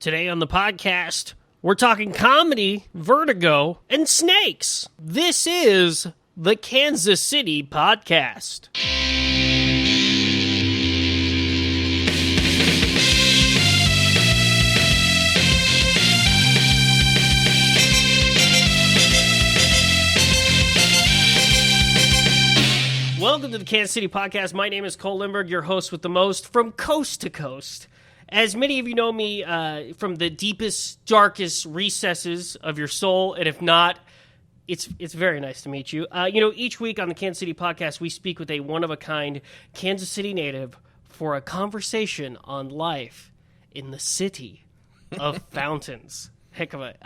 Today on the podcast, we're talking comedy, Vertigo, and snakes. This is the Kansas City Podcast. Welcome to the Kansas City Podcast. My name is Cole Lindbergh, your host with the most from coast to coast. As many of you know me from the deepest, darkest recesses of your soul, and if not, it's very nice to meet you. Each week on the Kansas City Podcast, we speak with a one-of-a-kind Kansas City native for a conversation on life in the city of fountains. Heck of a...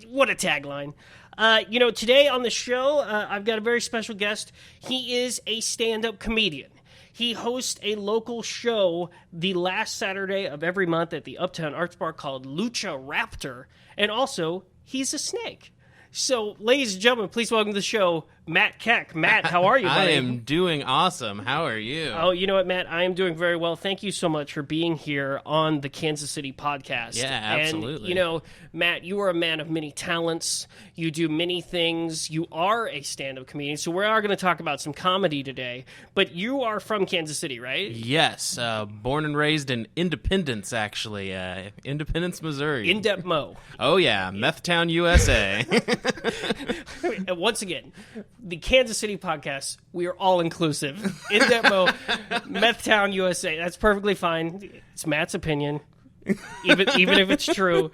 what a tagline. Today on the show, I've got a very special guest. He is a stand-up comedian. He hosts a local show the last Saturday of every month at the Uptown Arts Bar called Lucha Raptor. And also, he's a snake. So, ladies and gentlemen, please welcome to the show, Matt Keck. Matt, how are you, buddy? I am doing awesome. How are you? Oh, you know what, Matt? I am doing very well. Thank you so much for being here on the Kansas City Podcast. Yeah, absolutely. And, Matt, you are a man of many talents. You do many things. You are a stand-up comedian. So we are going to talk about some comedy today. But you are from Kansas City, right? Yes. Born and raised in Independence, actually. Independence, Missouri. Indep-Mo. Oh, yeah. Methtown, USA. Once again, the Kansas City Podcast, we are all-inclusive. Indep-Mo, Methtown, USA. That's perfectly fine. It's Matt's opinion, even if it's true.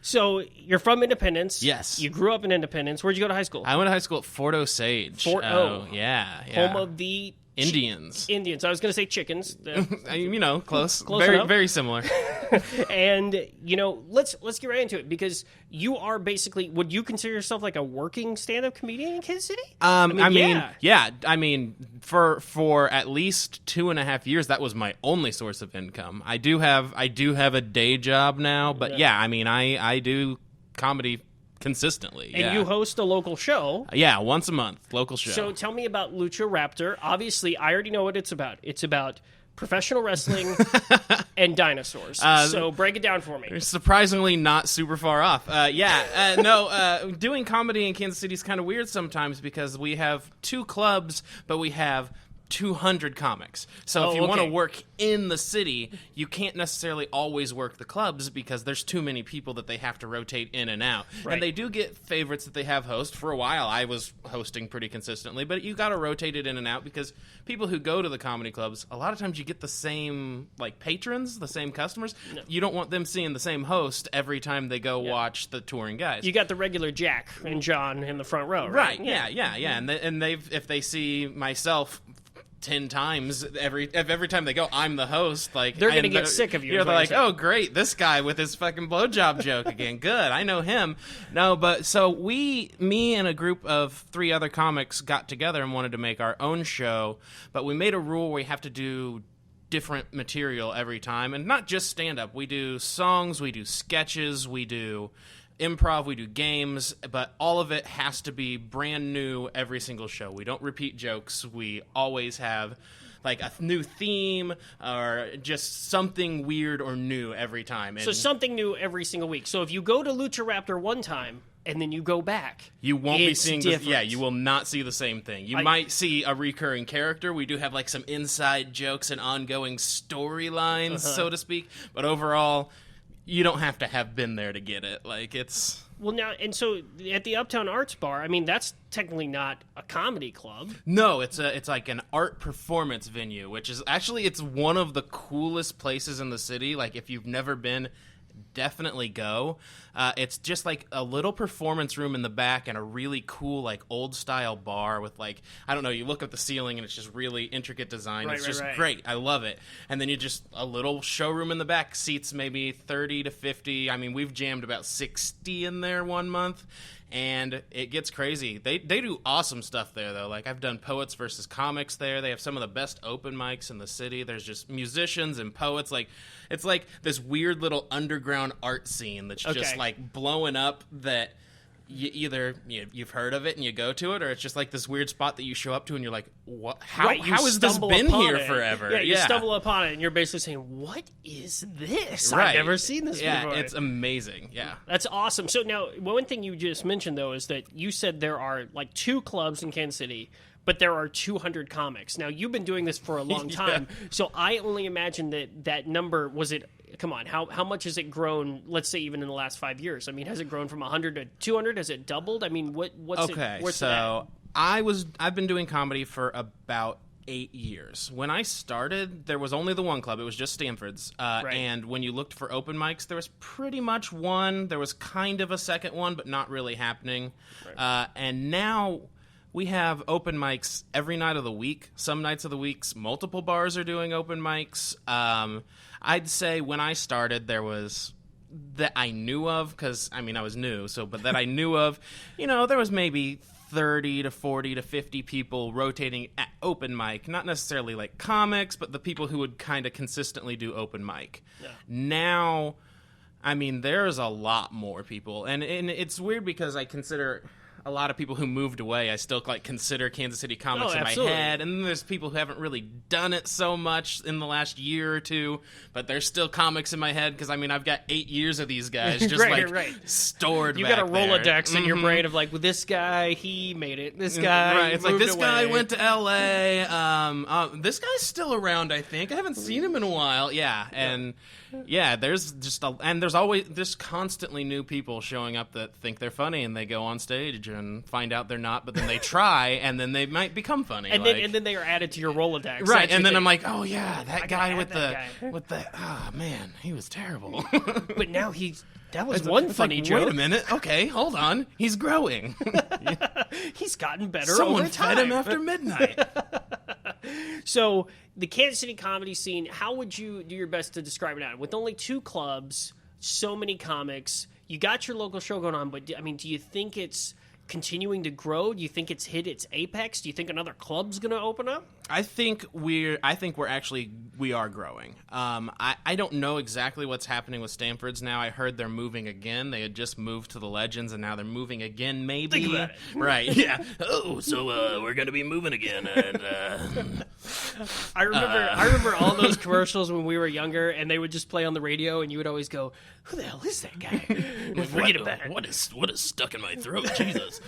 So you're from Independence. Yes. You grew up in Independence. Where'd you go to high school? I went to high school at Fort Osage. Yeah. Home of the... Indians. Indians. I was going to say chickens. Close. Close enough. Very similar. And, let's get right into it, because you are basically, would you consider yourself like a working stand-up comedian in Kansas City? I mean, for at least 2.5 years, that was my only source of income. I do have a day job now, but I do comedy consistently. And you host a local show. Yeah, once a month, local show. So tell me about Lucha Raptor. Obviously, I already know what it's about. It's about professional wrestling and dinosaurs. So break it down for me. Surprisingly not super far off. Doing comedy in Kansas City is kind of weird sometimes because we have 2 clubs, but we have 200 comics. So if you want to work in the city, you can't necessarily always work the clubs because there's too many people that they have to rotate in and out. Right. And they do get favorites that they have host. For a while, I was hosting pretty consistently, but you got to rotate it in and out because people who go to the comedy clubs, a lot of times you get the same patrons, the same customers. No. You don't want them seeing the same host every time they go watch the touring guys. You got the regular Jack and John in the front row, right? Yeah. And if they see myself 10 times every time they go, I'm the host. They're gonna get sick of you. They're like, oh great, this guy with his fucking blowjob joke again. Good, I know him. No, but so me and a group of 3 other comics got together and wanted to make our own show, but we made a rule where we have to do different material every time, and not just stand-up. We do songs, we do sketches, we do improv, we do games, but all of it has to be brand new every single show. We don't repeat jokes. We always have a new theme or just something weird or new every time. So something new every single week. So if you go to Lucha Raptor one time and then you go back, you won't be seeing different. You will not see the same thing. You might see a recurring character. We do have some inside jokes and ongoing storylines, so to speak, but overall you don't have to have been there to get it. It's... Well, now, and so at the Uptown Arts Bar, that's technically not a comedy club. No, it's like an art performance venue, which is actually, it's one of the coolest places in the city. If you've never been, definitely go. It's just a little performance room in the back and a really cool old style bar with I don't know, you look at the ceiling and it's just really intricate design. It's just great. I love it. And then you just a little showroom in the back, seats maybe 30 to 50. We've jammed about 60 in there one month. And it gets crazy. They do awesome stuff there, though. I've done Poets versus Comics there. They have some of the best open mics in the city. There's just musicians and poets. It's this weird little underground art scene that's just blowing up that you've heard of it and you go to it, or it's just like this weird spot that you show up to and you're like, what? How has this been here forever? Yeah, you stumble upon it and you're basically saying, what is this? I've never seen this before. Yeah, it's amazing. Yeah. That's awesome. So now, one thing you just mentioned, though, is that you said there are like 2 clubs in Kansas City, but there are 200 comics. Now, you've been doing this for a long time, so I only imagine that number, was it, come on, how much has it grown, let's say, even in the last 5 years? I mean, has it grown from 100 to 200? Has it doubled? I mean, what's it at? I've been doing comedy for about 8 years. When I started, there was only the one club. It was just Stanford's. And when you looked for open mics, there was pretty much one. There was kind of a second one, but not really happening. Right. And now we have open mics every night of the week. Some nights of the weeks, multiple bars are doing open mics. I'd say when I started, there was that I knew of, because, I mean, I was new, but that I knew of, there was maybe 30 to 40 to 50 people rotating at open mic. Not necessarily like comics, but the people who would kind of consistently do open mic. Yeah. Now, I mean, there's a lot more people. And it's weird because I consider a lot of people who moved away, I still consider Kansas City comics in my head, and then there's people who haven't really done it so much in the last year or two, but there's still comics in my head because, I mean, I've got 8 years of these guys just stored. You back got a Rolodex in your brain of like, well, this guy, he made it. This guy, it's like this guy went to L.A. This guy's still around. I think I haven't seen him in a while. Yeah, and. Yeah, there's there's constantly new people showing up that think they're funny, and they go on stage and find out they're not, but then they try, and then they might become funny. And then they are added to your Rolodex. Right, and then I'm like, oh yeah, that guy with the oh man, he was terrible. But now that was one funny joke. Wait a minute, okay, hold on, he's growing. He's gotten better Someone over time. fed him after midnight. So, the Kansas City comedy scene, how would you do your best to describe it out? With only 2 clubs, so many comics, you got your local show going on, but, I mean, do you think it's continuing to grow? Do you think it's hit its apex? Do you think another club's going to open up? I think we are growing. I don't know exactly what's happening with Stanford's now. I heard they're moving again. They had just moved to the Legends, and now they're moving again, maybe. Think about it. Right, yeah. Oh, so we're going to be moving again. And, I remember all those commercials when we were younger, and they would just play on the radio, and you would always go, who the hell is that guy? Forget about it. What is stuck in my throat? Jesus.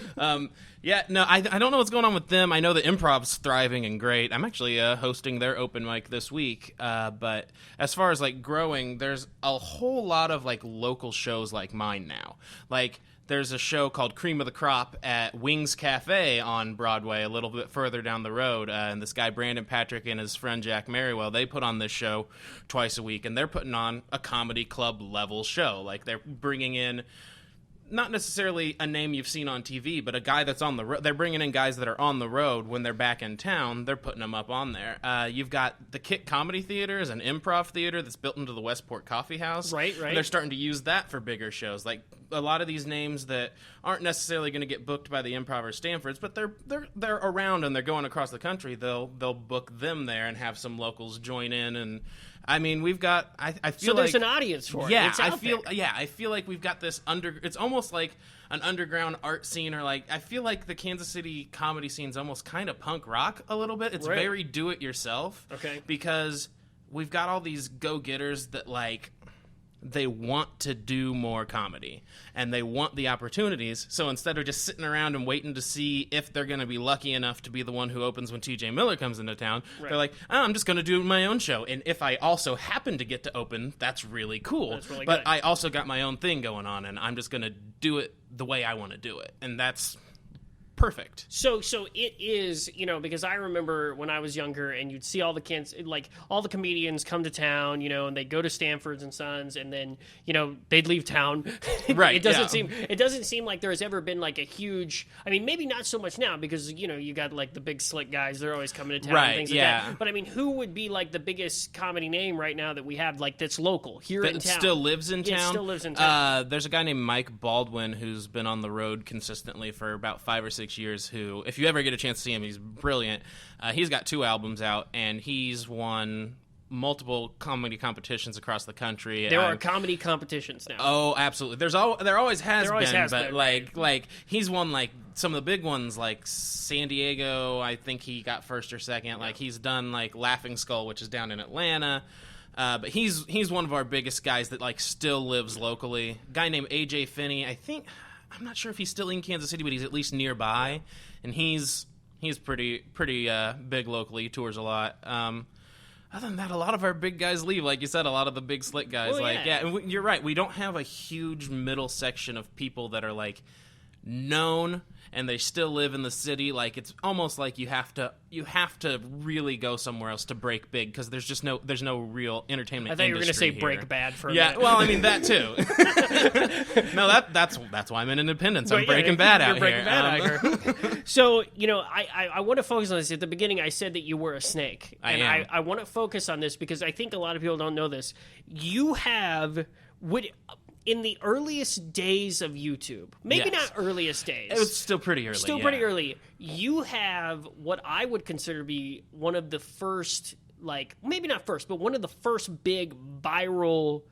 Yeah, no, I don't know what's going on with them. I know the Improv's thriving and great. I'm actually hosting their open mic this week. But as far as like growing, there's a whole lot of like local shows like mine now. Like there's a show called Cream of the Crop at Wings Cafe on Broadway, a little bit further down the road. And this guy Brandon Patrick and his friend Jack Merriwell, they put on this show twice a week, and they're putting on a comedy club level show. Like they're bringing in not necessarily a name you've seen on TV, but a guy that's on the road. They're bringing in guys that are on the road when they're back in town. They're putting them up on there. You've got the Kick Comedy Theater is an improv theater that's built into the Westport Coffee House. Right. And they're starting to use that for bigger shows. Like a lot of these names that aren't necessarily going to get booked by the Improv or Stanford's, but they're around and they're going across the country. They'll book them there and have some locals join in. And I mean, we've got. I feel so there's an audience for it. Yeah, it's out there. I feel like we've got this It's almost like an underground art scene, or like I feel like the Kansas City comedy scene's almost kind of punk rock a little bit. It's very do it yourself. Okay. Because we've got all these go getters that like. They want to do more comedy, and they want the opportunities. So instead of just sitting around and waiting to see if they're going to be lucky enough to be the one who opens when TJ Miller comes into town, they're like, I'm just going to do my own show. And if I also happen to get to open, that's really cool. That's really but good. I also got my own thing going on, and I'm just going to do it the way I want to do it. And that's perfect. So it is, because I remember when I was younger and you'd see all the kids, like all the comedians come to town, and they'd go to Stanford's and Sons, and then, they'd leave town. Right. It doesn't seem like there's ever been like a huge, I mean, maybe not so much now because, you got like the big slick guys, they're always coming to town and things like that. But I mean, who would be like the biggest comedy name right now that we have like that's local here in town? Still lives in town? Yeah, still lives in town. There's a guy named Mike Baldwin who's been on the road consistently for about 5 or 6 years who, if you ever get a chance to see him, he's brilliant. He's got 2 albums out, and he's won multiple comedy competitions across the country. There are comedy competitions now. Oh, absolutely. There always has been, but been, like he's won like some of the big ones, like San Diego. I think he got first or second. Yeah. Like he's done like Laughing Skull, which is down in Atlanta. But he's one of our biggest guys that like still lives locally. A guy named AJ Finney. I'm not sure if he's still in Kansas City, but he's at least nearby, and he's pretty big locally. He tours a lot. Other than that, a lot of our big guys leave. Like you said, a lot of the big slick guys. Well, and you're right. We don't have a huge middle section of people that are like known and they still live in the city. Like it's almost like you have to really go somewhere else to break big, because there's no real entertainment. I thought you were going to say here. break bad for a minute. Well, I mean that too. No, that's why I'm in Independence. I'm breaking bad out breaking here. Bad out here. So I want to focus on this. At the beginning, I said that you were a snake, and I want to focus on this because I think a lot of people don't know this. You have in the earliest days of YouTube, maybe Yes. not earliest days. It was still pretty early. Pretty early. You have what I would consider to be one of the first, like, maybe not first, but one of the first big viral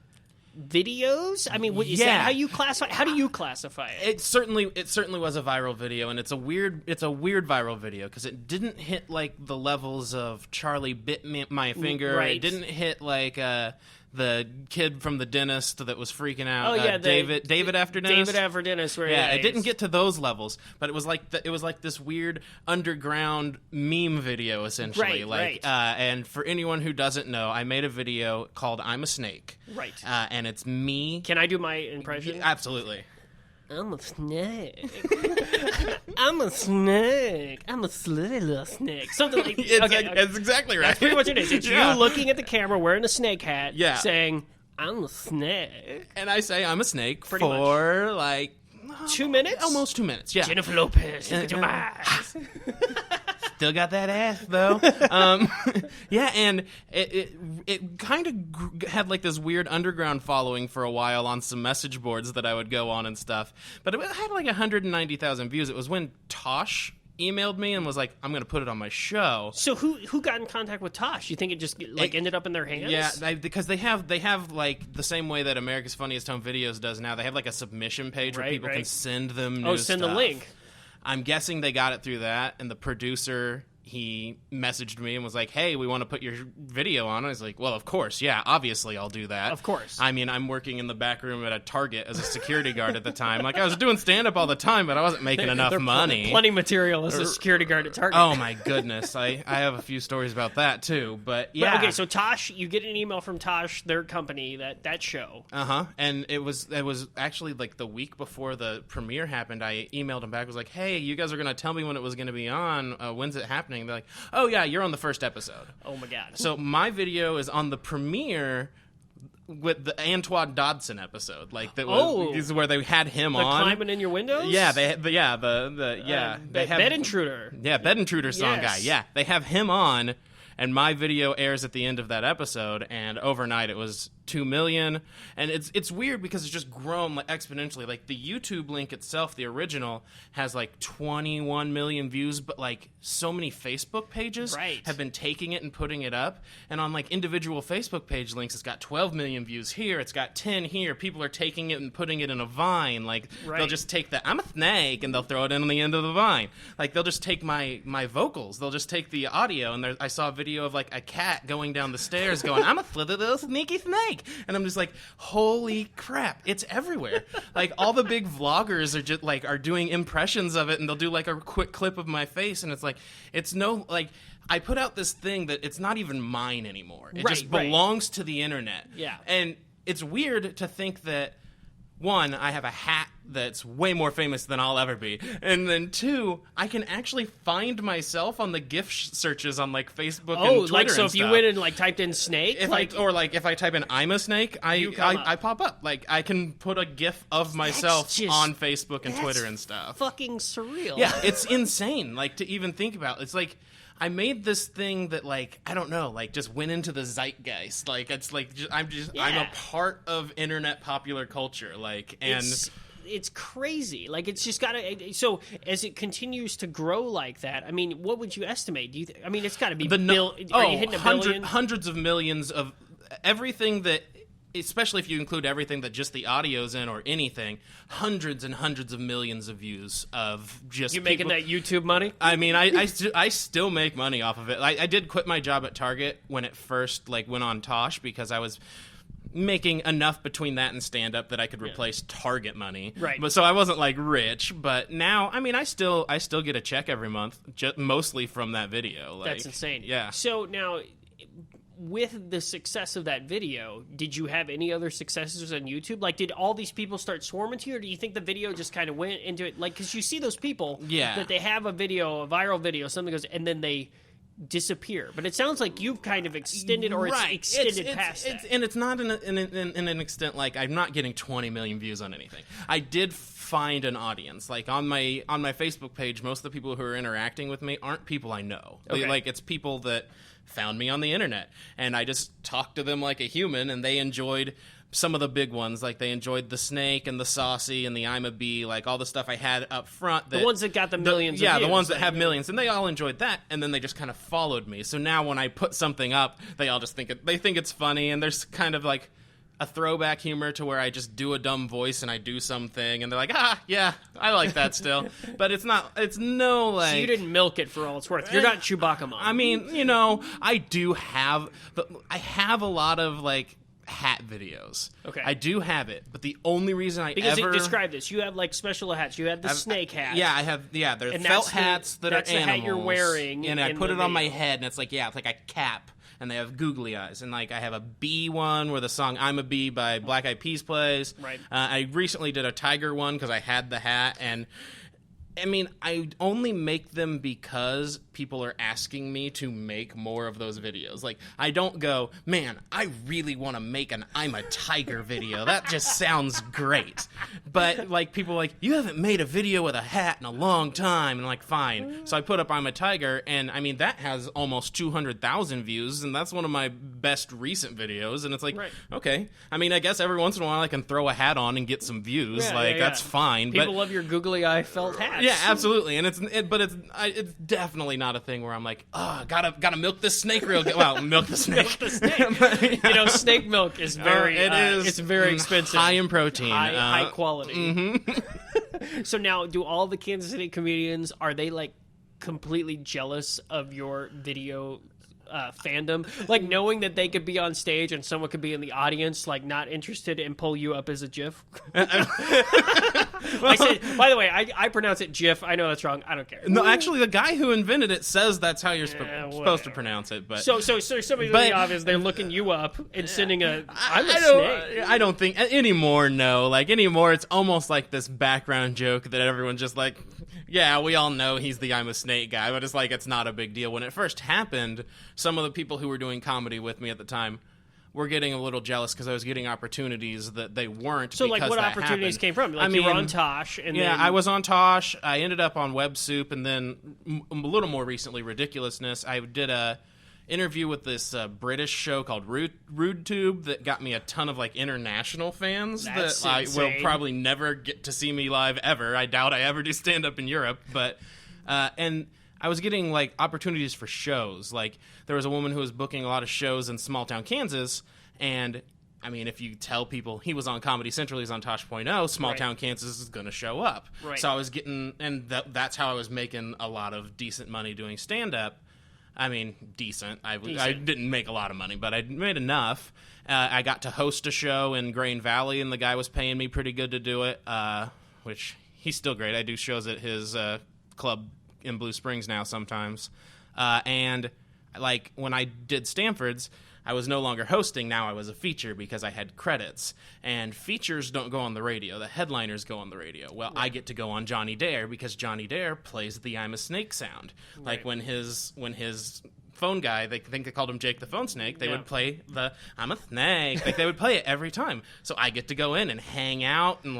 videos. I mean, is that how you classify? How do you classify it? It certainly was a viral video, and it's a weird viral video because it didn't hit like the levels of Charlie bit my finger. Right. It didn't hit like the kid from the dentist that was freaking out. Oh yeah, David after dentist. David after dentist. Where it didn't get to those levels, but it was like this weird underground meme video essentially. Right. And for anyone who doesn't know, I made a video called "I'm a Snake." Right. And it's me. Can I do my impression? Absolutely. I'm a snake. I'm a snake. I'm a slitty little snake. Something like that. That's exactly right. That's pretty much it is. It's you looking at the camera wearing a snake hat, saying, I'm a snake. And I say I'm a snake Pretty for like 2 minutes? Almost 2 minutes, yeah. Jennifer Lopez, look at your eyes. Still got that ass though. And it kind of had like this weird underground following for a while on some message boards that I would go on and stuff. But it had like 190,000 views. It was when Tosh emailed me and was like, I'm going to put it on my show. So who got in contact with Tosh? You think it just ended up in their hands? Yeah, because they have like the same way that America's Funniest Home Videos does now. They have like a submission page where people can send them new send stuff. the link. I'm guessing they got it through that, and the producer, he messaged me and was like, hey, we want to put your video on. I was like, well, of course, yeah, obviously I'll do that. Of course. I mean, I'm working in the back room at a Target as a security guard at the time. Like, I was doing stand-up all the time, but I wasn't making enough money. Plenty material as a security guard at Target. Oh, my goodness. I have a few stories about that, too, but yeah. But, okay, so Tosh, you get an email from Tosh, their company, that show. Uh-huh, and it was actually, like, the week before the premiere happened, I emailed him back, was like, hey, you guys are going to tell me when it was going to be on, when's it happening? They're like, oh, yeah, you're on the first episode. Oh, my God. So my video is on the premiere with the Antoine Dodson episode. Like, that is where they had him on. Climbing in your windows? Yeah, they have Bed Intruder. Yeah, Bed Intruder song guy. Yeah, they have him on, and my video airs at the end of that episode, and overnight it was 2 million, and it's weird because it's just grown like exponentially. Like the YouTube link itself, the original, has like 21 million views, but like so many Facebook pages have been taking it and putting it up, and on like individual Facebook page links, it's got 12 million views here, it's got 10 here. People are taking it and putting it in a Vine. Like they'll just take the "I'm a snake" and they'll throw it in on the end of the Vine. Like they'll just take my vocals, they'll just take the audio, and I saw a video of like a cat going down the stairs going, "I'm a little sneaky snake." And I'm just like, holy crap, it's everywhere. Like all the big vloggers are just like are doing impressions of it, and they'll do like a quick clip of my face, and it's like I put out this thing that it's not even mine anymore. It just belongs to the internet. Yeah. And it's weird to think that, one, I have a hat that's way more famous than I'll ever be, and then two, I can actually find myself on the GIF searches on like Facebook and Twitter. Like so, if stuff. you went and like typed in snake, if I type in "I'm a snake," I pop up. Like I can put a GIF of myself on Facebook and Twitter and stuff. Fucking surreal. Yeah, it's insane. Like to even think about. It's like I made this thing that like I don't know, like just went into the zeitgeist. Like it's like I'm a part of internet popular culture. Like and it's crazy. Like, it's just got to. So as it continues to grow like that, I mean, what would you estimate? Do you? I mean, it's got to be. Are you hitting a billion? Hundreds of millions of everything that. Especially if you include everything that just the audio's in or anything, hundreds and hundreds of millions of views of just you making that YouTube money? I mean, I still make money off of it. I did quit my job at Target when it first went on Tosh because I was making enough between that and stand-up that I could replace Target money. Right. But so I wasn't rich, but now, I mean, I still get a check every month, mostly from that video. That's insane. Yeah. So now, with the success of that video, did you have any other successes on YouTube? Like, did all these people start swarming to you, or do you think the video just kind of went into it? Like, because you see those people that they have a viral video, something goes, and then they disappear. But it sounds like you've kind of extended, or it's extended past that. And it's not in an extent like I'm not getting 20 million views on anything. I did find an audience. Like, on my Facebook page, most of the people who are interacting with me aren't people I know. Okay. It's people that found me on the internet, and I just talked to them like a human, and they enjoyed some of the big ones. Like, they enjoyed the snake and the saucy and the I'm a bee, like all the stuff I had up front. The ones that got the millions of views. The ones that have millions, and they all enjoyed that, and then they just kind of followed me. So now when I put something up, they all just think it's funny, and there's kind of like a throwback humor to where I just do a dumb voice and I do something, and they're like, yeah, I like that still. But it's no like... So you didn't milk it for all it's worth. You're not Chewbacca Mom. I mean, I have a lot of hat videos. Okay. I do have it, but the only reason describe this. You have special hats. You have the snake hat. Yeah, I have. Yeah, they're felt hats that are animals. That's the hat you're wearing, and I put it on my head, and it's like a cap. And they have googly eyes. And, I have a bee one where the song I'm a Bee by Black Eyed Peas plays. Right. I recently did a tiger one because I had the hat. And, I mean, I only make them because people are asking me to make more of those videos. Like, I don't go, man, I really want to make an I'm a Tiger video. That just sounds great. But, people are like, you haven't made a video with a hat in a long time. And I'm like, fine. So I put up I'm a Tiger, and, I mean, that has almost 200,000 views, and that's one of my best recent videos. And it's like, okay. I mean, I guess every once in a while I can throw a hat on and get some views. That's fine. People love your googly eye felt hats. Yeah, absolutely. And it's definitely not a thing where I'm like, gotta milk this snake real good. Well, milk the snake. Milk the snake. But, snake milk is very it's very expensive. High in protein. High quality. Mm-hmm. So now, do all the Kansas City comedians, are they completely jealous of your video fandom? Knowing that they could be on stage and someone could be in the audience, not interested and pull you up as a GIF? By the way, I pronounce it GIF. I know that's wrong. I don't care. No, actually, the guy who invented it says that's how you're supposed to pronounce it. But so somebody in the office, they're looking you up and sending a snake. I don't think anymore. No, anymore, it's almost like this background joke that everyone's just like, yeah, we all know he's the I'm a snake guy, but it's not a big deal. When it first happened, some of the people who were doing comedy with me at the time were getting a little jealous because I was getting opportunities that they weren't. So, what opportunities came from? You were on Tosh, and then... I was on Tosh. I ended up on Web Soup, and then a little more recently, Ridiculousness. I did a interview with this British show called Rude Tube that got me a ton of international fans. That's that insane. will probably never get to see me live ever. I doubt I ever do stand up in Europe, but and I was getting opportunities for shows. There was a woman who was booking a lot of shows in small town Kansas, and I mean, if you tell people he was on Comedy Central, he's on Tosh.0, small town Kansas is going to show up. Right. So I was getting, and that's how I was making a lot of decent money doing stand up. I mean, decent. I didn't make a lot of money, but I made enough. I got to host a show in Grain Valley, and the guy was paying me pretty good to do it, which he's still great. I do shows at his club in Blue Springs now sometimes. And when I did Stanford's, I was no longer hosting. Now I was a feature because I had credits. And features don't go on the radio. The headliners go on the radio. Well, I get to go on Johnny Dare because Johnny Dare plays the I'm a Snake sound. Right. When his phone guy, they think they called him Jake the Phone Snake, they would play the I'm a Snake. They would play it every time. So I get to go in and hang out, and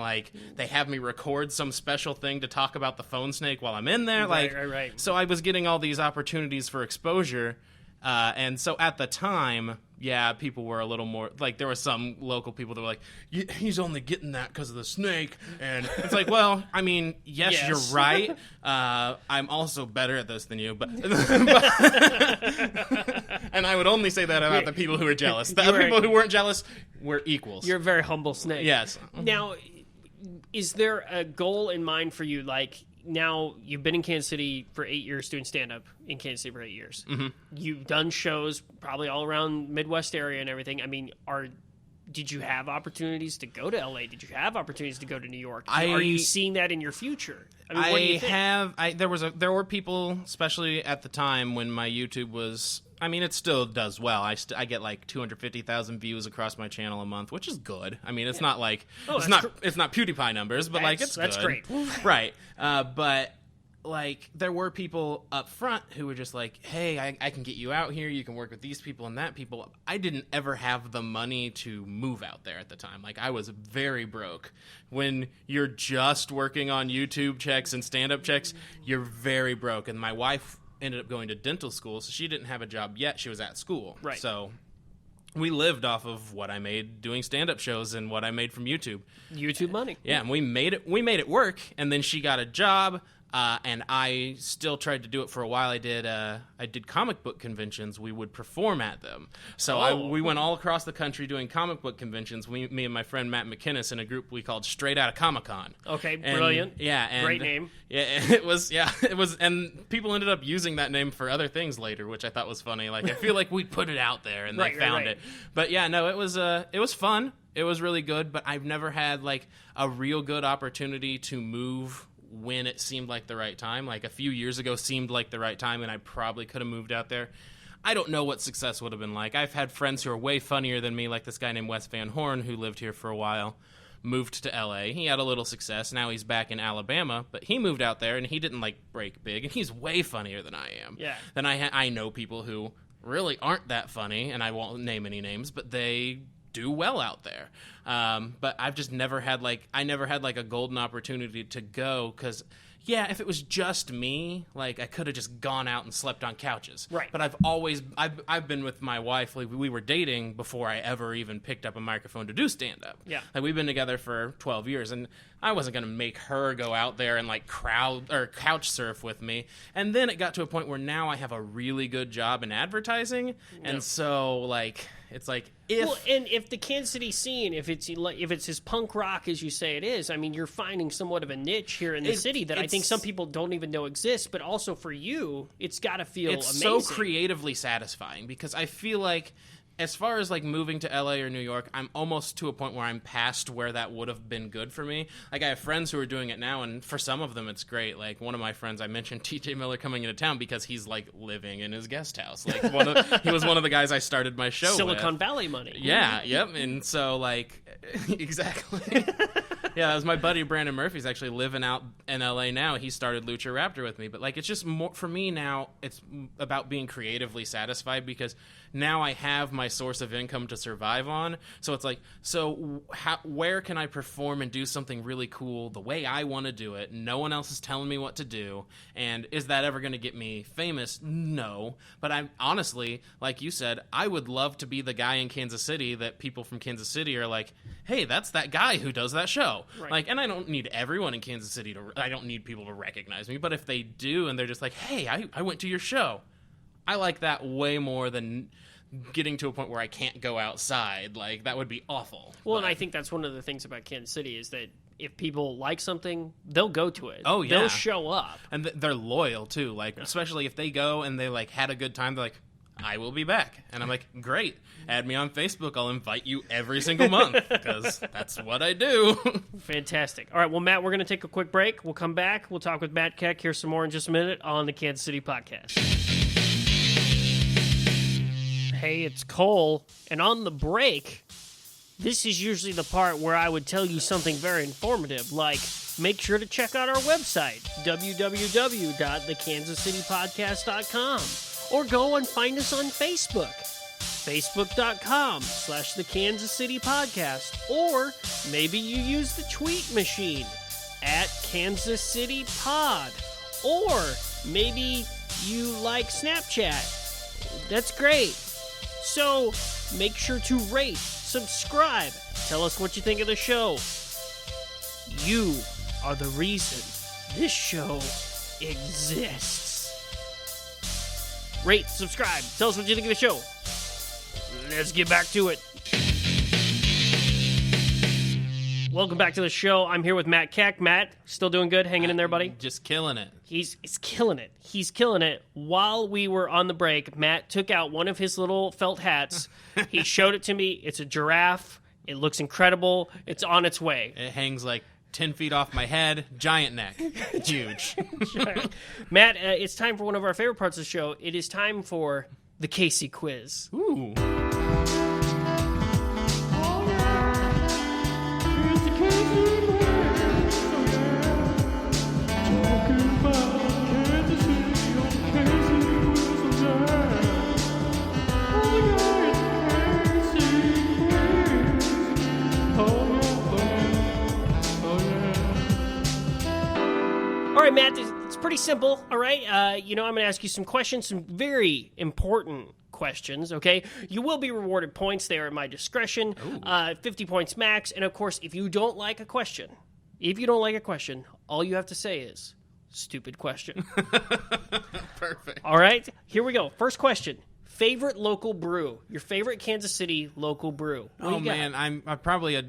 they have me record some special thing to talk about the phone snake while I'm in there. Right. So I was getting all these opportunities for exposure. And so at the time, yeah, people were a little more, like, there were some local people that were like, he's only getting that because of the snake. And it's like, well, I mean, yes. You're right. I'm also better at this than you. But and I would only say that about the people who were jealous. The other people who weren't jealous were equals. You're a very humble snake. Yes. Now, is there a goal in mind for you, like, now you've been in Kansas City for 8 years doing stand-up in Kansas City for 8 years. Mm-hmm. You've done shows probably all around Midwest area and everything. I mean, did you have opportunities to go to LA? Did you have opportunities to go to New York? Are you seeing that in your future? I mean, what do you think? There were people, especially at the time when my YouTube was, I mean, it still does well. I get like 250,000 views across my channel a month, which is good. I mean, it's not like it's not PewDiePie numbers, but like it's that's good. Great, right? But like there were people up front who were just like, hey, I can get you out here. You can work with these people and that people. I didn't ever have the money to move out there at the time. Like I was very broke. When you're just working on YouTube checks and stand-up checks, you're very broke. And my wife ended up going to dental school, so she didn't have a job yet. She was at school. Right. So we lived off of what I made doing stand-up shows and what I made from YouTube. YouTube money. Yeah, and we made it work. And then she got a job, and I still tried to do it for a while. I did comic book conventions. We would perform at them. So we went all across the country doing comic book conventions. Me and my friend Matt McKinnis in a group we called Straight Outta Comic-Con. Okay, brilliant. Yeah, and great name. Yeah, it was, and people ended up using that name for other things later, which I thought was funny. Like I feel like we put it out there and they found it. But yeah, no, it was fun. It was really good, but I've never had like a real good opportunity to move when it seemed like the right time. Like a few years ago seemed like the right time, and I probably could have moved out there. I don't know what success would have been like. I've had friends who are way funnier than me, like this guy named Wes Van Horn, who lived here for a while, moved to LA. He had a little success. Now he's back in Alabama, but he moved out there, and he didn't like break big, and he's way funnier than I am. Yeah. Then I know people who really aren't that funny, and I won't name any names, but they do well out there. But I've just never had a golden opportunity to go, because if it was just me, like I could have just gone out and slept on couches. Right. But I've been with my wife, like we were dating before I ever even picked up a microphone to do stand-up. Yeah. Like we've been together for 12 years, and I wasn't going to make her go out there and like couch surf with me. And then it got to a point where now I have a really good job in advertising. And so like, it's like if the Kansas City scene, if it's as punk rock as you say it is, I mean, you're finding somewhat of a niche here in the city that I think some people don't even know exists. But also for you, it's got to feel amazing. It's so creatively satisfying, because I feel like, as far as like moving to LA or New York, I'm almost to a point where I'm past where that would have been good for me. Like I have friends who are doing it now, and for some of them it's great. Like one of my friends, I mentioned TJ Miller coming into town because he's like living in his guest house. Like he was one of the guys I started my show Silicon with. Valley money. Yeah, yep. And so like exactly. Yeah, that was my buddy Brandon Murphy's actually living out in LA now. He started Lucha Raptor with me. But like it's just more for me now, it's about being creatively satisfied, because now I have my source of income to survive on. So it's like, where can I perform and do something really cool the way I want to do it? No one else is telling me what to do. And is that ever going to get me famous? No. But I'm honestly, like you said, I would love to be the guy in Kansas City that people from Kansas City are like, hey, that's that guy who does that show. Right. Like, and I don't need everyone in Kansas City I don't need people to recognize me. But if they do, and they're just like, hey, I went to your show, I like that way more than getting to a point where I can't go outside. Like, that would be awful. Well, and I think that's one of the things about Kansas City is that if people like something, they'll go to it. Oh, yeah. They'll show up. And they're loyal, too. Like, especially if they go and they, like, had a good time, they're like, I will be back. And I'm like, great. Add me on Facebook. I'll invite you every single month, because that's what I do. Fantastic. All right, well, Matt, we're going to take a quick break. We'll come back. We'll talk with Matt Keck here some more in just a minute on the Kansas City Podcast. Hey, it's Cole, and on the break, this is usually the part where I would tell you something very informative, like make sure to check out our website, www.thekansascitypodcast.com, or go and find us on Facebook, facebook.com/The Kansas City Podcast, or maybe you use the tweet machine at Kansas City Pod, or maybe you like Snapchat. That's great. So make sure to rate, subscribe, tell us what you think of the show. You are the reason this show exists. Rate, subscribe, tell us what you think of the show. Let's get back to it. Welcome back to the show. I'm here with Matt Keck. Matt, still doing good? Hanging in there, buddy? Just killing it. He's killing it. He's killing it. While we were on the break, Matt took out one of his little felt hats. He showed it to me. It's a giraffe. It looks incredible. It's on its way. It hangs like 10 feet off my head. Giant neck. Huge. Matt, it's time for one of our favorite parts of the show. It is time for the Casey quiz. Ooh. All right, Matt, it's pretty simple, all right? I'm going to ask you some questions, some very important questions, okay? You will be rewarded points. They are at my discretion, 50 points max. And, of course, if you don't like a question, all you have to say is, stupid question. Perfect. All right, here we go. First question. Favorite local brew? Your favorite Kansas City local brew? Oh man, I'm probably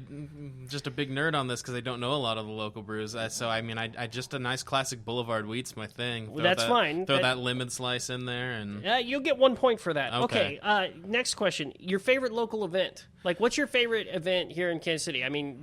just a big nerd on this because I don't know a lot of the local brews. So I just a nice classic Boulevard Wheat's my thing. Well, that's fine. Throw that lemon slice in there, and you'll get 1 point for that. Okay. Next question. Your favorite local event? Like, what's your favorite event here in Kansas City? I mean,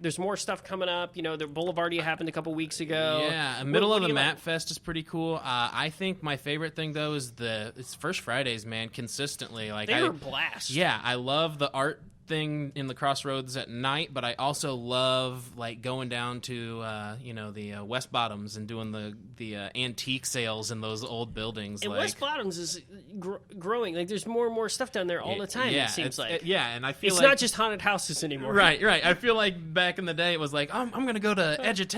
there's more stuff coming up. You know, the Boulevardia happened a couple weeks ago. Yeah, middle of the Matt Fest is pretty cool. I think my favorite thing though is it's First Fridays, man. Consistently, like they were a blast. Yeah, I love the art thing in the Crossroads at night, but I also love like going down to the West Bottoms and doing the antique sales in those old buildings. And like, West Bottoms is growing. Like there's more and more stuff down there all the time. Yeah, it seems like. And I feel it's like not just haunted houses anymore. Right. I feel like back in the day it was like I'm gonna go to Edge of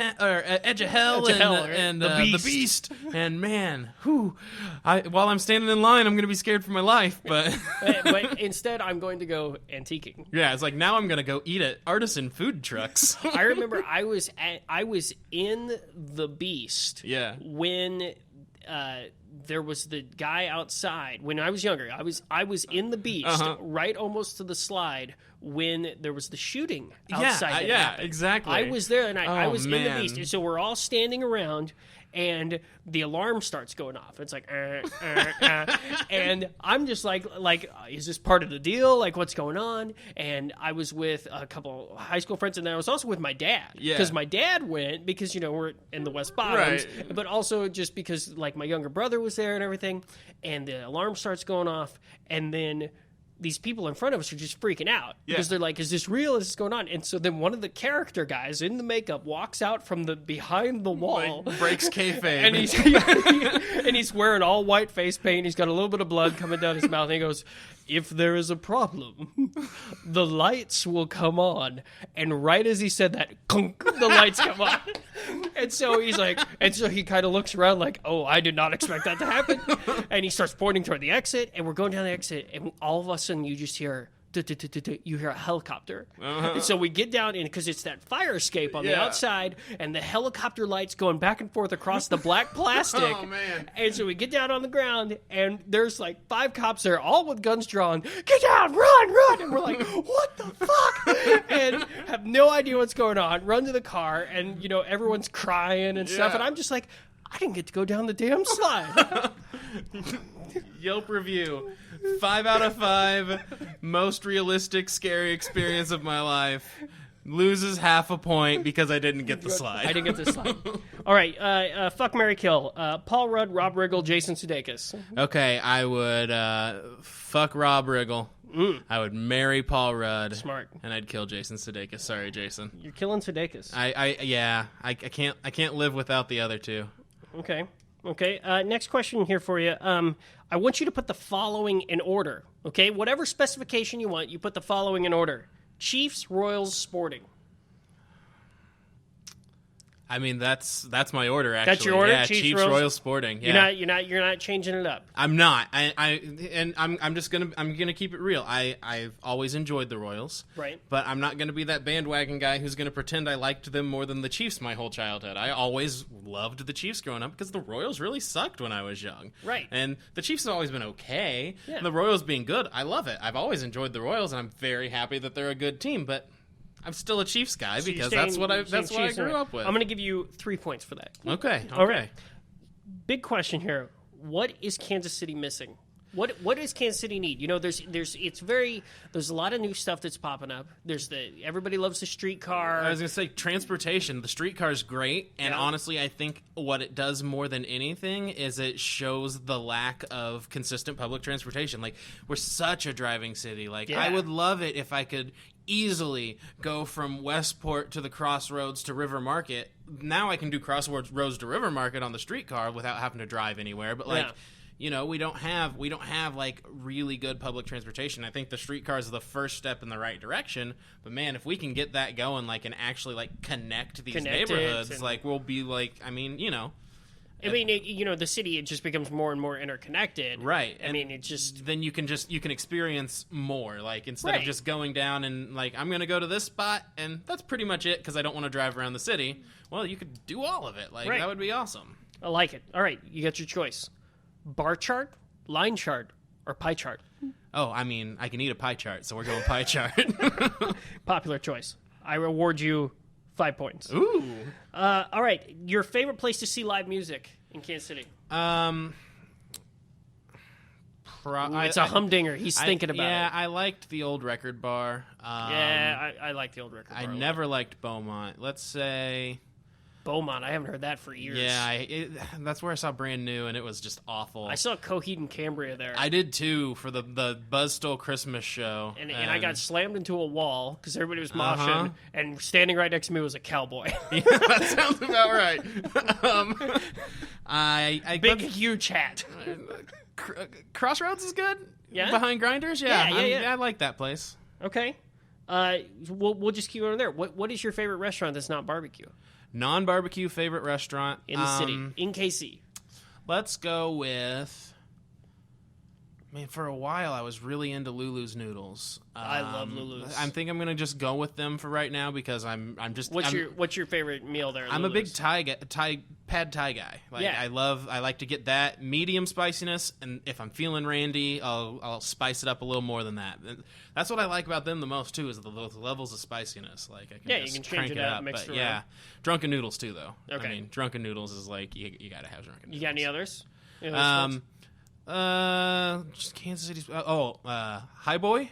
Hell and the Beast. And man, while I'm standing in line, I'm gonna be scared for my life. But but instead, I'm going to go antiquing. Yeah, it's like now I'm gonna go eat at artisan food trucks. I remember I was in the Beast. Yeah. When there was the guy outside. When I was younger, I was in the Beast, right almost to the slide when there was the shooting outside. Yeah, exactly. I was there, and I was in the Beast. Man. So we're all standing around, and the alarm starts going off. It's like, and I'm just like, is this part of the deal? Like, what's going on? And I was with a couple high school friends, and then I was also with my dad. Yeah. Because my dad went, because, we're in the West Bottoms, Right. but also just because, like, my younger brother was there and everything, and the alarm starts going off, and then these people in front of us are just freaking out because they're like, is this real? Is this going on? And so then one of the character guys in the makeup walks out from the behind the wall, Like, breaks kayfabe, and he's wearing all white face paint. He's got a little bit of blood coming down his mouth. And he goes, if there is a problem, the lights will come on. And right as he said that, clunk, the lights come on. And so he's like, he kind of looks around like, oh, I did not expect that to happen. And he starts pointing toward the exit, and we're going down the exit, and all of a sudden you just hear, you hear a helicopter. And so we get down in, because it's that fire escape on the outside, and the helicopter lights going back and forth across the black plastic. Oh, man. And so we get down on the ground, and there's like 5 cops there, all with guns drawn. Get down, run! And we're like, what the fuck? And have no idea what's going on. Run to the car, and everyone's crying and stuff. Yeah. And I'm just like, I didn't get to go down the damn slide. Yelp review: 5 out of 5. Most realistic, scary experience of my life. Loses half a point because I didn't get the slide. I didn't get the slide. All right, fuck, marry, kill. Paul Rudd, Rob Riggle, Jason Sudeikis. Okay, I would fuck Rob Riggle. I would marry Paul Rudd. Smart. And I'd kill Jason Sudeikis. Sorry, Jason. You're killing Sudeikis. I can't live without the other two. Okay. Next question here for you. I want you to put the following in order. Okay, whatever specification you want, you put the following in order: Chiefs, Royals, Sporting. I mean, that's my order. Actually, That's your order? Yeah, Chiefs, Chiefs, Royals? Royals, Sporting. Yeah. You're not changing it up. I'm not. I'm just gonna keep it real. I've always enjoyed the Royals, Right. But I'm not gonna be that bandwagon guy who's gonna pretend I liked them more than the Chiefs my whole childhood. I always loved the Chiefs growing up because the Royals really sucked when I was young, Right. And the Chiefs have always been okay. Yeah. And the Royals being good, I love it. I've always enjoyed the Royals, and I'm very happy that they're a good team, but I'm still a Chiefs guy because that's what I grew up with. I'm going to give you 3 points for that. Okay. All right. Big question here. What is Kansas City missing? What does Kansas City need? You know, there's a lot of new stuff that's popping up. Everybody loves the streetcar. I was gonna say transportation. The streetcar is great, and honestly, I think what it does more than anything is it shows the lack of consistent public transportation. Like, we're such a driving city. Like, I would love it if I could easily go from Westport to the Crossroads to River Market. Now I can do Crossroads to River Market on the streetcar without having to drive anywhere. But like. You know, we don't have like really good public transportation. I think the streetcar is the first step in the right direction. But man, if we can get that going, like, and actually like connect these neighborhoods, like, we'll be like, I mean, you know. The city, it just becomes more and more interconnected. Right. I mean, it just... Then you can experience more. Like, instead of just going down and, like, I'm going to go to this spot, and that's pretty much it because I don't want to drive around the city. Well, you could do all of it. Like, that would be awesome. I like it. All right, you got your choice. Bar chart, line chart, or pie chart? Oh, I mean, I can eat a pie chart, so we're going pie chart. Popular choice. I reward you 5 points. Ooh. All right, your favorite place to see live music in Kansas City? It's a humdinger. He's thinking about it. Yeah, I liked the old record bar. I like the old record bar. I never liked Beaumont. Let's say... Beaumont. I haven't heard that for years. Yeah, that's where I saw Brand New, and it was just awful. I saw Coheed and Cambria there. I did too for the Buzz Stole Christmas show, and I got slammed into a wall because everybody was moshing, and standing right next to me was a cowboy. Yeah, that sounds about right. Big huge hat. Crossroads is good. Yeah, behind Grinders. Yeah, I like that place. Okay, we'll just keep going there. What is your favorite restaurant that's not barbecue? Non-barbecue favorite restaurant in the city, in KC. Let's go with. Man, for a while I was really into Lulu's noodles. I love Lulu's. I think I'm gonna just go with them for right now because I'm just. What's your favorite meal there? I'm Lulu's? a big pad Thai guy. Like, I like to get that medium spiciness, and if I'm feeling randy, I'll spice it up a little more than that. And that's what I like about them the most too, is the levels of spiciness. Like, I can you can change it up, mix it around. Yeah, drunken noodles too though. Okay. I mean, drunken noodles is like you gotta have drunken noodles. You got any others? Just Kansas City's. High Boy.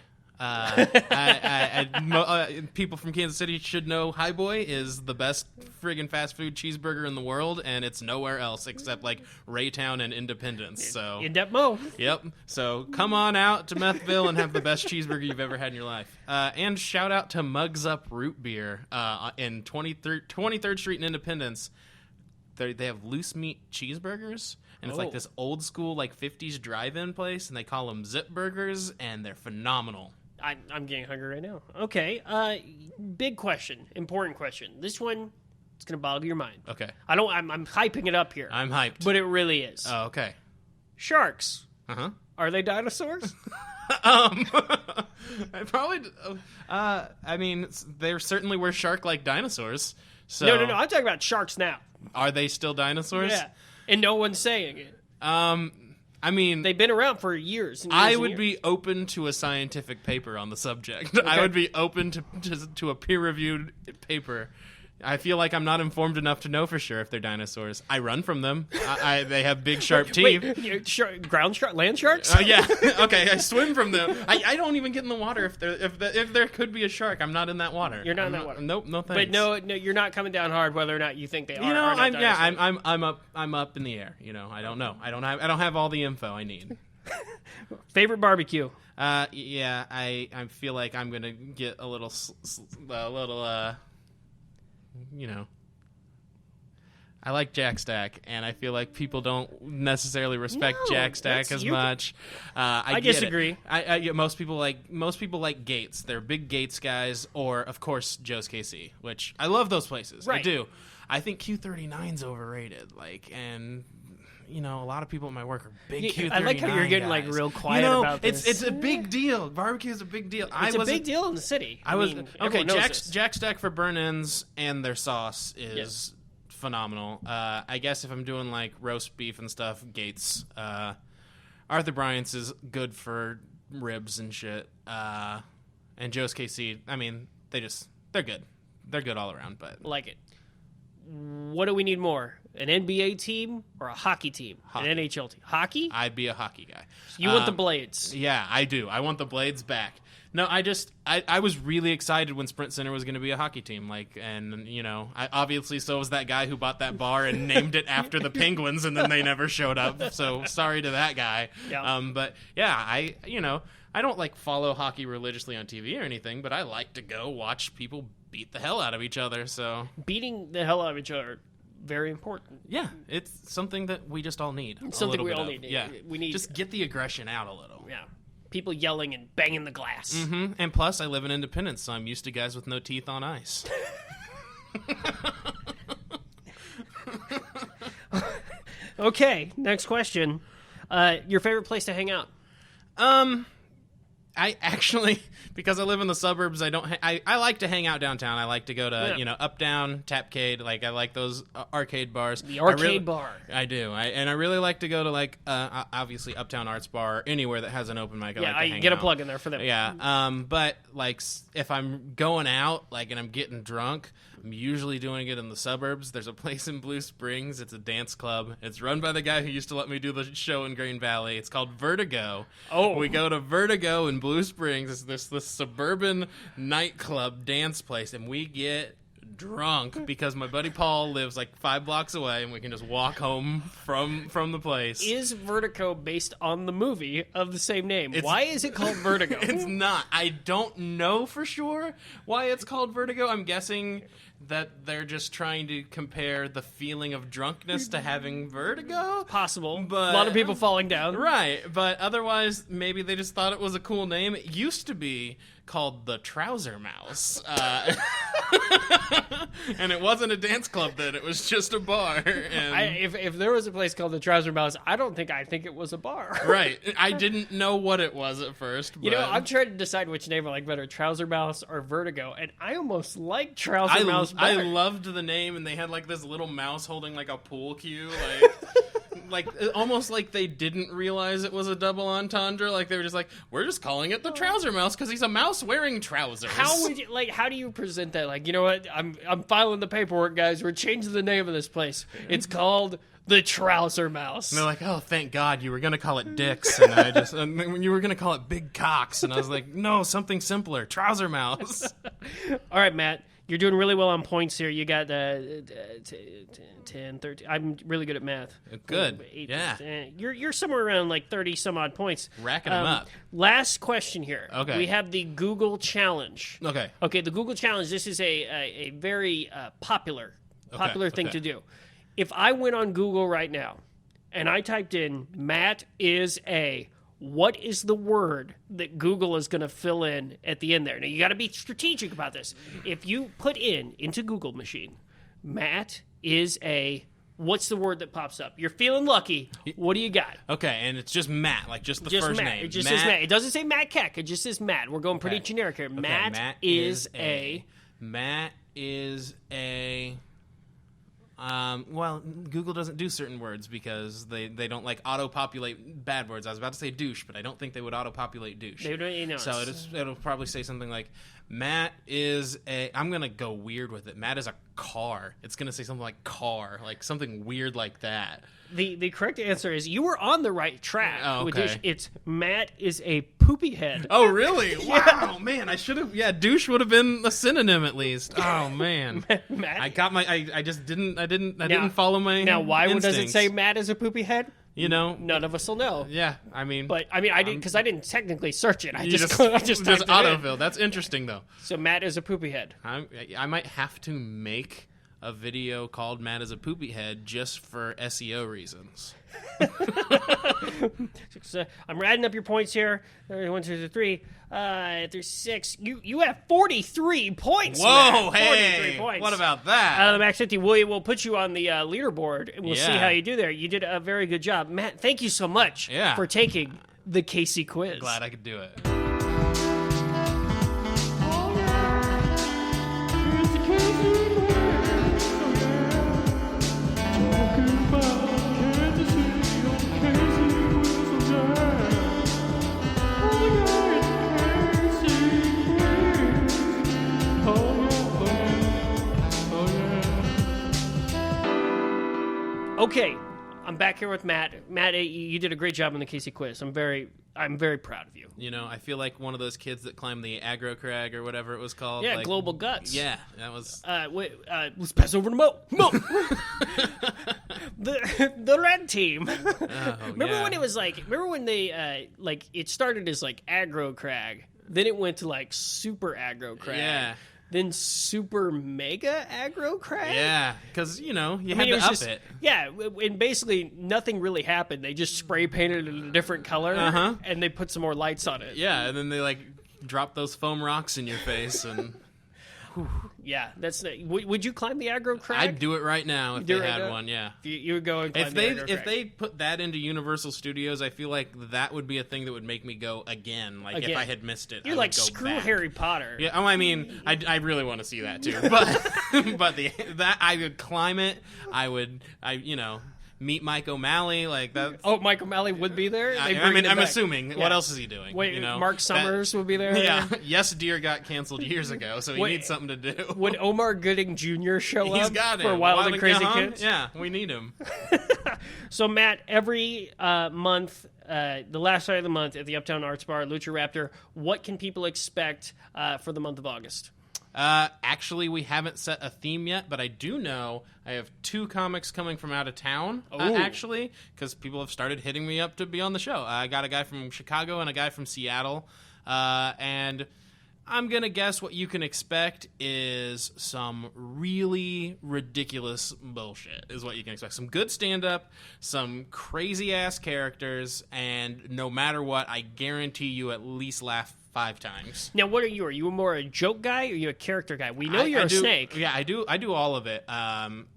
People from Kansas City should know High Boy is the best friggin' fast food cheeseburger in the world, and it's nowhere else except like Raytown and Independence. So in that mo. Yep. So come on out to Methville and have the best cheeseburger you've ever had in your life. And shout out to Mugs Up Root Beer in 23rd Street in Independence. They have loose meat cheeseburgers. And it's like this old school, like 50s drive-in place, and they call them Zip Burgers, and they're phenomenal. I'm getting hungry right now. Okay, big question, important question. This one, it's gonna boggle your mind. Okay. I'm hyping it up here. I'm hyped, but it really is. Oh, okay. Sharks. Are they dinosaurs? I probably. I mean, they certainly were shark-like dinosaurs. So no. I'm talking about sharks now. Are they still dinosaurs? Yeah. And no one's saying it. I mean, they've been around for years. And years I and would years. be open to a scientific paper on the subject. Okay. I would be open to a peer-reviewed paper. I feel like I'm not informed enough to know for sure if they're dinosaurs. I run from them. They have big, sharp teeth. Wait, ground shark, land sharks? Yeah. Okay, I swim from them. I don't even get in the water if there could be a shark. I'm not in that water. You're not in that water. Nope, no thanks. But no, you're not coming down hard whether or not you think they are. You know, or not dinosaurs. I'm up in the air. You know, I don't know. I don't have all the info I need. Favorite barbecue? Yeah, I feel like I'm gonna get a little. You know, I like Jack Stack, and I feel like people don't necessarily respect Jack Stack as much. I disagree. Most people like Gates. They're big Gates guys, or of course Joe's KC, which I love those places. Right. I do. I think Q39's overrated. And a lot of people at my work are big Q39 I like how you're getting guys. real quiet about this. It's a big deal. Barbecue is a big deal. It's a big deal in the city. Jack Stack for burn-ins and their sauce is phenomenal. I guess if I'm doing like roast beef and stuff, Gates. Arthur Bryant's is good for ribs and shit. And Joe's KC, I mean, they're good. They're good all around, but like it. What do we need more? An NBA team or a hockey team? Hockey. An NHL team? Hockey? I'd be a hockey guy. You want the Blades? Yeah, I do. I want the Blades back. No, I was really excited when Sprint Center was going to be a hockey team. Obviously so was that guy who bought that bar and named it after the Penguins, and then they never showed up. So sorry to that guy. Yeah. But yeah, I don't follow hockey religiously on TV or anything, but I like to go watch people beat the hell out of each other. So beating the hell out of each other, very important. Yeah, it's something that we just all need. It's something we all need. Yeah, we need just get the aggression out a little. Yeah, people yelling and banging the glass. Mm-hmm. And plus, I live in Independence, so I'm used to guys with no teeth on ice. Okay, next question. Your favorite place to hang out? I actually, because I live in the suburbs, I like to hang out downtown. I like to go to, Up Down, Tapcade. I like those arcade bars. The arcade bar. I do. And I really like to go to, obviously, Uptown Arts Bar, anywhere that has an open mic. I get a plug in there for them. Yeah. But, if I'm going out, and I'm getting drunk, I'm usually doing it in the suburbs. There's a place in Blue Springs. It's a dance club. It's run by the guy who used to let me do the show in Green Valley. It's called Vertigo. Oh. We go to Vertigo in Blue Springs. It's this suburban nightclub dance place, and we get drunk because my buddy Paul lives 5 blocks away, and we can just walk home from the place. Is Vertigo based on the movie of the same name? Why is it called Vertigo? It's not. I don't know for sure why it's called Vertigo. I'm guessing that they're just trying to compare the feeling of drunkenness to having vertigo. Possible. But, a lot of people falling down. Right. But otherwise, maybe they just thought it was a cool name. It used to be called the Trouser Mouse. And it wasn't a dance club then. It was just a bar. And if there was a place called the Trouser Mouse, I don't think I'd think it was a bar. Right. I didn't know what it was at first. But I'm trying to decide which name I like better, Trouser Mouse or Vertigo, and I almost like Trouser Mouse better. I loved the name, and they had this little mouse holding a pool cue, almost like they didn't realize it was a double entendre. They were just we're just calling it the Trouser Mouse because he's a mouse wearing trousers. How would you how do you present that? You know what? I'm filing the paperwork, guys. We're changing the name of this place. It's called the Trouser Mouse. And they're like, oh, thank God, you were gonna call it Dicks, and you were gonna call it Big Cocks, and I was like, no, something simpler, Trouser Mouse. All right, Matt. You're doing really well on points here. You got 10, 13. I'm really good at math. Good. 8, yeah. 10. You're somewhere around 30 some odd points. Racking them up. Last question here. Okay. We have the Google Challenge. Okay. Okay, the Google Challenge, this is a very popular thing to do. If I went on Google right now and I typed in Matt is a... what is the word that Google is going to fill in at the end there? Now, you got to be strategic about this. If you put into Google machine, Matt is a... what's the word that pops up? You're feeling lucky. What do you got? Okay, and it's just Matt, just the first name. It just says Matt. It doesn't say Matt Keck. It just says Matt. We're going pretty generic here. Okay, Matt is a... Matt is a... well, Google doesn't do certain words because they don't auto-populate bad words. I was about to say douche, but I don't think they would auto-populate douche. So it'll probably say something like, Matt is a... I'm going to go weird with it. Matt is a car. It's going to say something like car, something weird like that. The correct answer is you were on the right track. Oh, okay. With douche. It's Matt is a poopy head. Oh, really? Wow, man. I should have... Yeah, douche would have been a synonym at least. Oh, man. Matt? I got my... I just didn't... I didn't follow my Now, why instincts. does it say Matt is a poopy head? None of us will know. Yeah, I mean... But, I didn't... Because I didn't technically search it. I just autofill. That's interesting, though. So Matt is a poopy head. I might have to make a video called Matt is a Poopy Head just for SEO reasons. So I'm adding up your points here. 1, 2, 3, 6. You have 43 points. Whoa, Matt. hey, 43 points. what about that? Out of the max 50, we'll put you on the leaderboard, and we'll see Yeah. how you do there. You did a very good job. Matt, thank you so much for taking the Casey quiz. Glad I could do it. Okay, I'm back here with Matt. Matt, you did a great job on the Casey quiz. I'm very proud of you. You know, I feel like one of those kids that climbed the aggro crag or whatever it was called. Yeah, like, Global Guts. Yeah, that was... Let's pass over to Mo. the red team. Remember when it was like? Remember when they it started as like aggro crag, then it went to like super aggro crag. Yeah. Then super mega aggro crag. Yeah, because, you know, you had it to was up just, it. Yeah, and basically nothing really happened. They just spray painted it in a different color, and they put some more lights on it. Yeah, and then they, like, drop those foam rocks in your face, and... Yeah, that's would you climb the aggro crag? I'd do it right now if they had one, yeah. You would go and climb the aggro crag. If they put that into Universal Studios, I feel like that would be a thing that would make me go again. Like, if I had missed it, You're I like, would go screw back. Harry Potter. Yeah, I mean, I really want to see that too. But that I would climb it. I meet Mike O'Malley, like that. Oh, Mike O'Malley would be there? I'm assuming. Yeah. What else is he doing? Wait, Mark Summers would be there? Yeah. Yes, Deer got canceled years ago, so he needs something to do. Would Omar Gooding Jr. show He's up got for Wild and Crazy Kids? Yeah, we need him. So, Matt, every month, the last Friday of the month at the Uptown Arts Bar, Lucha Raptor, what can people expect for the month of August? Actually, we haven't set a theme yet, but I do know I have 2 comics coming from out of town, actually, because people have started hitting me up to be on the show. I got a guy from Chicago and a guy from Seattle, and I'm going to guess what you can expect is some really ridiculous bullshit, is what you can expect. Some good stand-up, some crazy-ass characters, and no matter what, I guarantee you at least laugh 5 times. Now, what are you? Are you more a joke guy or are you a character guy? We know you're a snake. Yeah, I do all of it. I'm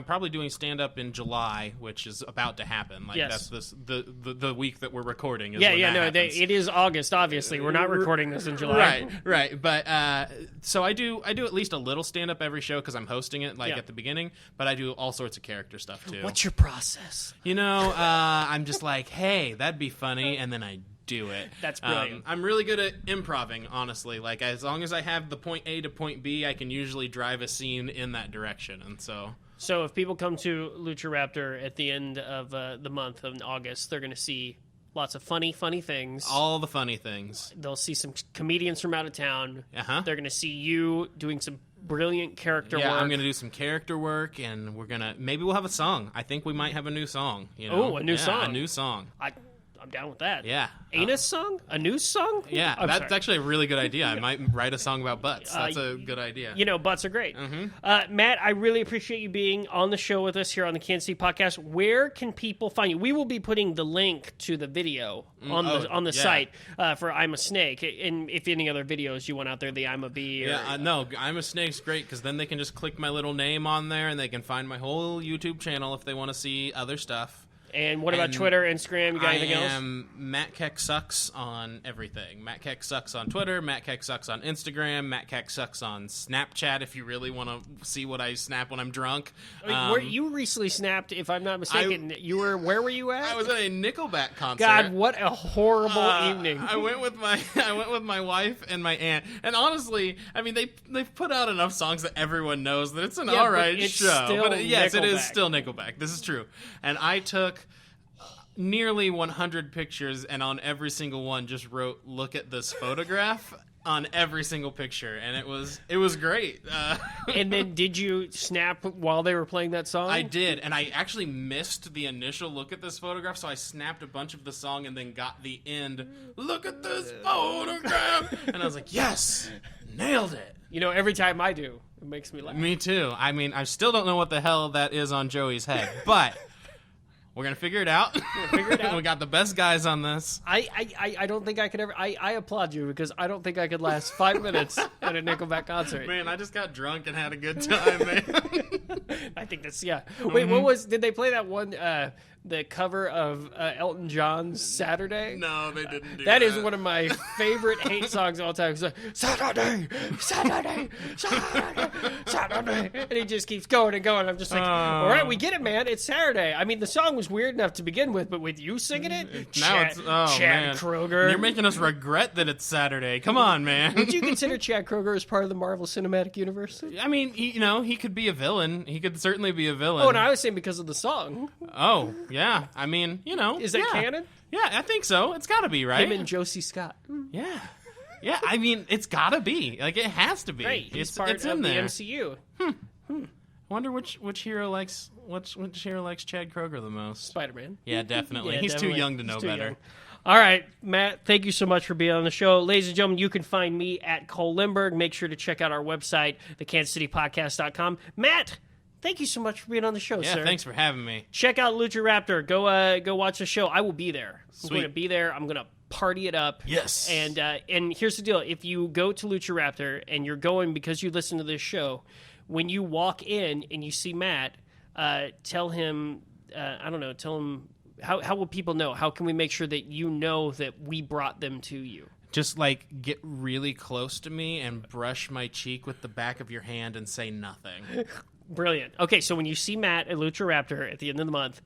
probably doing stand up in July, which is about to happen. Like that's the week that we're recording. It is August. Obviously, we're not recording this in July. Right. But so I do at least a little stand up every show because I'm hosting it at the beginning. But I do all sorts of character stuff too. What's your process? I'm just like, hey, that'd be funny, and then I do it. That's brilliant. I'm really good at improving, honestly. Like, as long as I have the point A to point B, I can usually drive a scene in that direction. And so if people come to Lucha Raptor at the end of the month of August, they're going to see lots of funny things. All the funny things. They'll see some comedians from out of town. They're going to see you doing some brilliant character work. Yeah, I'm going to do some character work, and maybe we'll have a song. I think we might have a new song. Oh, a new song. A new song. I'm down with that. Yeah. Anus song? A new song? Yeah, that's actually a really good idea. I might write a song about butts. That's a good idea. Butts are great. Matt, I really appreciate you being on the show with us here on the Kansas City Podcast. Where can people find you? We will be putting the link to the video on the site for I'm a Snake. And if any other videos you want out there, the I'm a Bee. No, I'm a Snake's great because then they can just click my little name on there and they can find my whole YouTube channel if they want to see other stuff. And what about Twitter, Instagram? You got anything else? I am Matt Keck Sucks on everything. Matt Keck Sucks on Twitter. Matt Keck Sucks on Instagram. Matt Keck Sucks on Snapchat if you really want to see what I snap when I'm drunk. You recently snapped, if I'm not mistaken. Where were you at? I was at a Nickelback concert. God, what a horrible evening. I went with my wife and my aunt. And honestly, I mean they've put out enough songs that everyone knows that it's an alright show. But yes, it is still Nickelback. This is true. And I took nearly 100 pictures, and on every single one just wrote "look at this photograph" on every single picture, and it was great. And then did you snap while they were playing that song? I did, and I actually missed the initial "look at this photograph," so I snapped a bunch of the song and then got the end "look at this photograph," and I was like, yes, Nailed it. You know, every time I do, it makes me laugh. Me too. I mean, I still don't know what the hell that is on Joey's head, but we're going to figure it out. We got the best guys on this. I don't think I could ever... I applaud you because I don't think I could last 5 minutes at a Nickelback concert. Man, I just got drunk and had a good time, man. I think that's... Yeah. Wait, what was... Did they play that one... the cover of Elton John's Saturday? No, they didn't do that. That is one of my favorite hate songs of all time. It's like, Saturday, Saturday, Saturday, Saturday. And he just keeps going and going. I'm just like, all right, we get it, man. It's Saturday. I mean, the song was weird enough to begin with, but with you singing it? Now Chad Kroeger. You're making us regret that it's Saturday. Come on, man. Would you consider Chad Kroeger as part of the Marvel Cinematic Universe? I mean, he could be a villain. He could certainly be a villain. Oh, and I was saying because of the song. Oh, yeah. I mean, Is that canon? Yeah, I think so. It's got to be, right? Him and Josie Scott. Yeah. Yeah, I mean, it's got to be. Like, it has to be. Right, he's part it's of in the there. MCU. I wonder which hero likes Chad Kroeger the most. Spider-Man. Yeah, definitely. Yeah, He's definitely. too young to know He's too better. young. All right, Matt, thank you so much for being on the show. Ladies and gentlemen, you can find me at Cole Lindbergh. Make sure to check out our website, theKansasCityPodcast.com. Matt, thank you so much for being on the show, Yeah, sir. thanks for having me. Check out Lucha Raptor. Go watch the show. I will be there. Sweet. I'm going to be there. I'm going to party it up. Yes. And here's the deal. If you go to Lucha Raptor and you're going because you listen to this show, when you walk in and you see Matt, tell him, tell him, how will people know? How can we make sure that you know that we brought them to you? Just, like, get really close to me and brush my cheek with the back of your hand and say nothing. Brilliant. Okay, so when you see Matt at Lucha Raptor at the end of the month,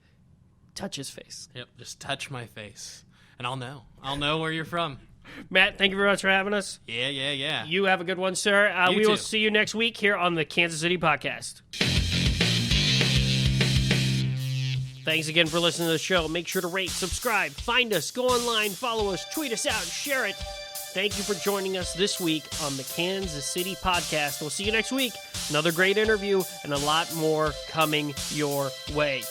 touch his face. Yep, just touch my face, and I'll know. I'll know where you're from. Matt, thank you very much for having us. Yeah. You have a good one, sir. You we will too. see you next week here on the Kansas City Podcast. Thanks again for listening to the show. Make sure to rate, subscribe, find us, go online, follow us, tweet us out, share it. Thank you for joining us this week on the Kansas City Podcast. We'll see you next week. Another great interview and a lot more coming your way.